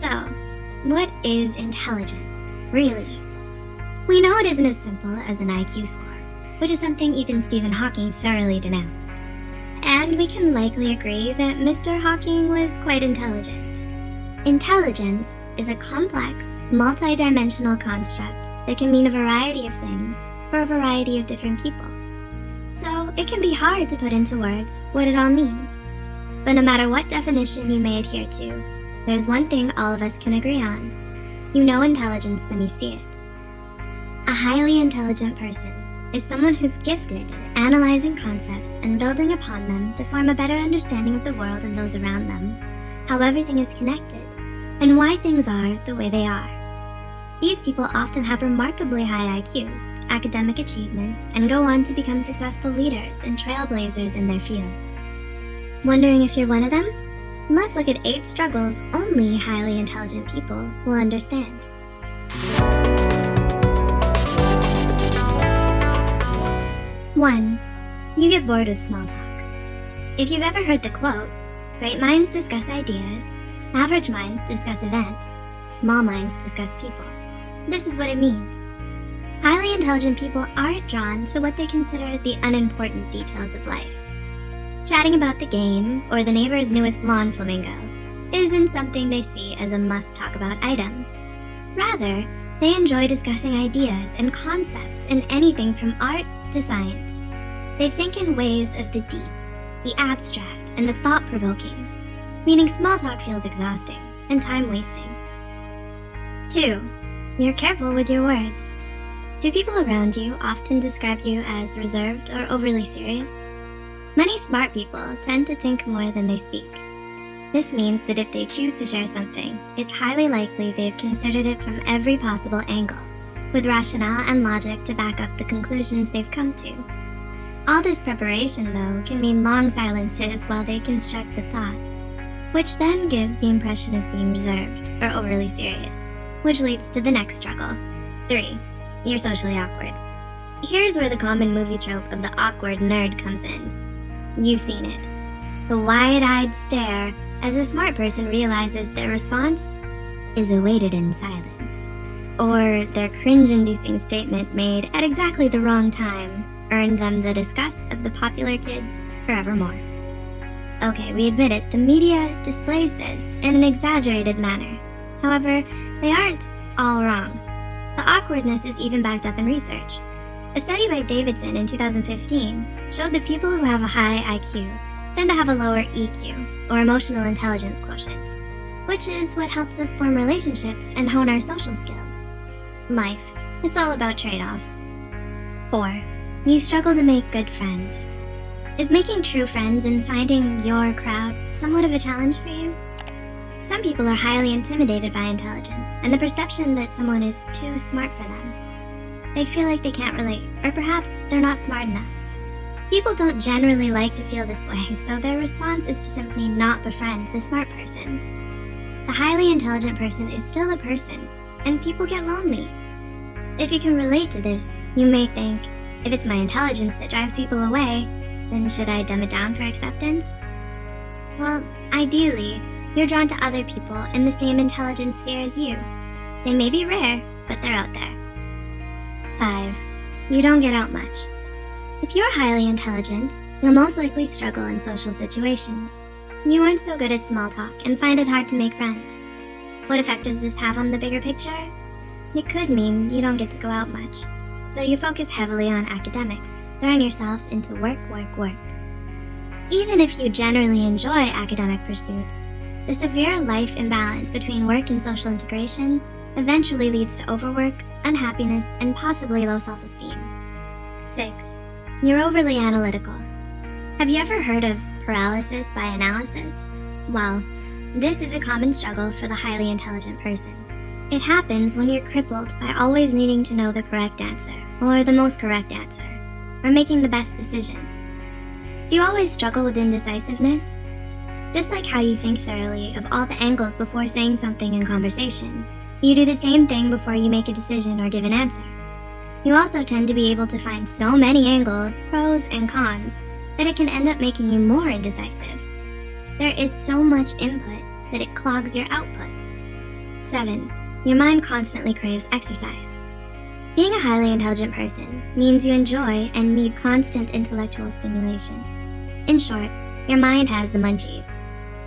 So, what is intelligence, really? We know it isn't as simple as an IQ score, which is something even Stephen Hawking thoroughly denounced. And we can likely agree that Mr. Hawking was quite intelligent. Intelligence is a complex, multi-dimensional construct that can mean a variety of things for a variety of different people. So it can be hard to put into words what it all means. But no matter what definition you may adhere to, there's one thing all of us can agree on. You know intelligence when you see it. A highly intelligent person is someone who's gifted at analyzing concepts and building upon them to form a better understanding of the world and those around them, how everything is connected, and why things are the way they are. These people often have remarkably high IQs, academic achievements, and go on to become successful leaders and trailblazers in their fields. Wondering if you're one of them? Let's look at 8 struggles only highly intelligent people will understand. 1. You get bored with small talk. If you've ever heard the quote, "Great minds discuss ideas, average minds discuss events, small minds discuss people," this is what it means. Highly intelligent people aren't drawn to what they consider the unimportant details of life. Chatting about the game or the neighbor's newest lawn flamingo isn't something they see as a must-talk-about item. Rather, they enjoy discussing ideas and concepts in anything from art to science. They think in ways of the deep, the abstract, and the thought-provoking, meaning small talk feels exhausting and time-wasting. 2. You're careful with your words. Do people around you often describe you as reserved or overly serious? Many smart people tend to think more than they speak. This means that if they choose to share something, it's highly likely they've considered it from every possible angle, with rationale and logic to back up the conclusions they've come to. All this preparation, though, can mean long silences while they construct the thought, which then gives the impression of being reserved or overly serious, which leads to the next struggle. 3. You're socially awkward. Here's where the common movie trope of the awkward nerd comes in. You've seen it. The wide-eyed stare as a smart person realizes their response is awaited in silence, or their cringe-inducing statement made at exactly the wrong time earned them the disgust of the popular kids forevermore. Okay, we admit it, the media displays this in an exaggerated manner. However, they aren't all wrong. The awkwardness is even backed up in research. A study by Davidson in 2015 showed that people who have a high IQ tend to have a lower EQ, or emotional intelligence quotient, which is what helps us form relationships and hone our social skills. Life, it's all about trade-offs. 4. You struggle to make good friends. Is making true friends and finding your crowd somewhat of a challenge for you? Some people are highly intimidated by intelligence and the perception that someone is too smart for them. They feel like they can't relate, or perhaps they're not smart enough. People don't generally like to feel this way, so their response is to simply not befriend the smart person. The highly intelligent person is still a person, and people get lonely. If you can relate to this, you may think, if it's my intelligence that drives people away, then should I dumb it down for acceptance? Well, ideally, you're drawn to other people in the same intelligence sphere as you. They may be rare, but they're out there. 5. You don't get out much. If you're highly intelligent, you'll most likely struggle in social situations. You aren't so good at small talk and find it hard to make friends. What effect does this have on the bigger picture? It could mean you don't get to go out much, so you focus heavily on academics, throwing yourself into work. Even if you generally enjoy academic pursuits, the severe life imbalance between work and social integration eventually leads to overwork, unhappiness, and possibly low self-esteem. 6. You're overly analytical. Have you ever heard of paralysis by analysis? Well, this is a common struggle for the highly intelligent person. It happens when you're crippled by always needing to know the correct answer, or the most correct answer, or making the best decision. Do you always struggle with indecisiveness? Just like how you think thoroughly of all the angles before saying something in conversation, you do the same thing before you make a decision or give an answer. You also tend to be able to find so many angles, pros and cons, that it can end up making you more indecisive. There is so much input that it clogs your output. 7. Your mind constantly craves exercise. Being a highly intelligent person means you enjoy and need constant intellectual stimulation. In short, your mind has the munchies.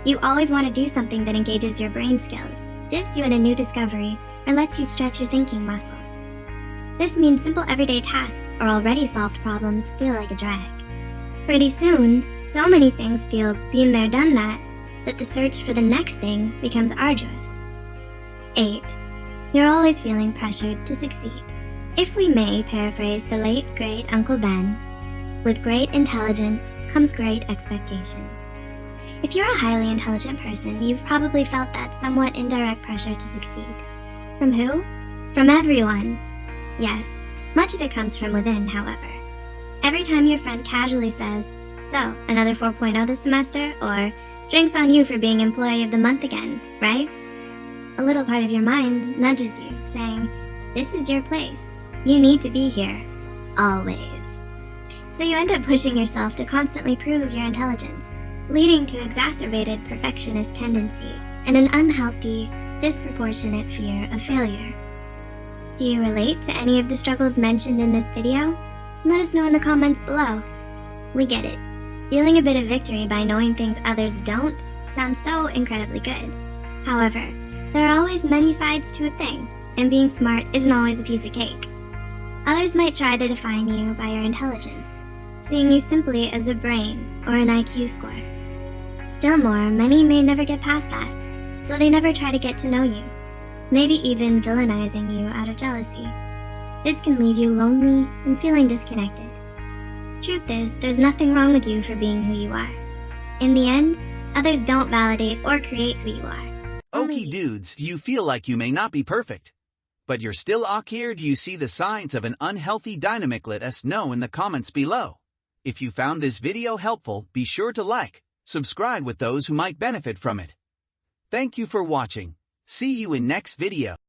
You always want to do something that engages your brain skills, dips you in a new discovery, or lets you stretch your thinking muscles. This means simple everyday tasks or already solved problems feel like a drag. Pretty soon, so many things feel been there done that the search for the next thing becomes arduous. 8. You're always feeling pressured to succeed. If we may paraphrase the late great Uncle Ben, with great intelligence comes great expectation. If you're a highly intelligent person, you've probably felt that somewhat indirect pressure to succeed. From who? From everyone. Yes, much of it comes from within, however. Every time your friend casually says, "So, another 4.0 this semester?" or "Drinks on you for being Employee of the Month again, right?" A little part of your mind nudges you, saying, "This is your place. You need to be here. Always." So you end up pushing yourself to constantly prove your intelligence, leading to exacerbated perfectionist tendencies and an unhealthy, disproportionate fear of failure. Do you relate to any of the struggles mentioned in this video? Let us know in the comments below. We get it. Feeling a bit of victory by knowing things others don't sounds so incredibly good. However, there are always many sides to a thing, and being smart isn't always a piece of cake. Others might try to define you by your intelligence, seeing you simply as a brain or an IQ score. Still more, many may never get past that, so they never try to get to know you, maybe even villainizing you out of jealousy. This can leave you lonely and feeling disconnected. Truth is, there's nothing wrong with you for being who you are. In the end, others don't validate or create who you are. Okay dudes, you feel like you may not be perfect, but you're still here. Do you see the signs of an unhealthy dynamic? Let us know in the comments below. If you found this video helpful, be sure to like, subscribe with those who might benefit from it. Thank you for watching. See you in next video.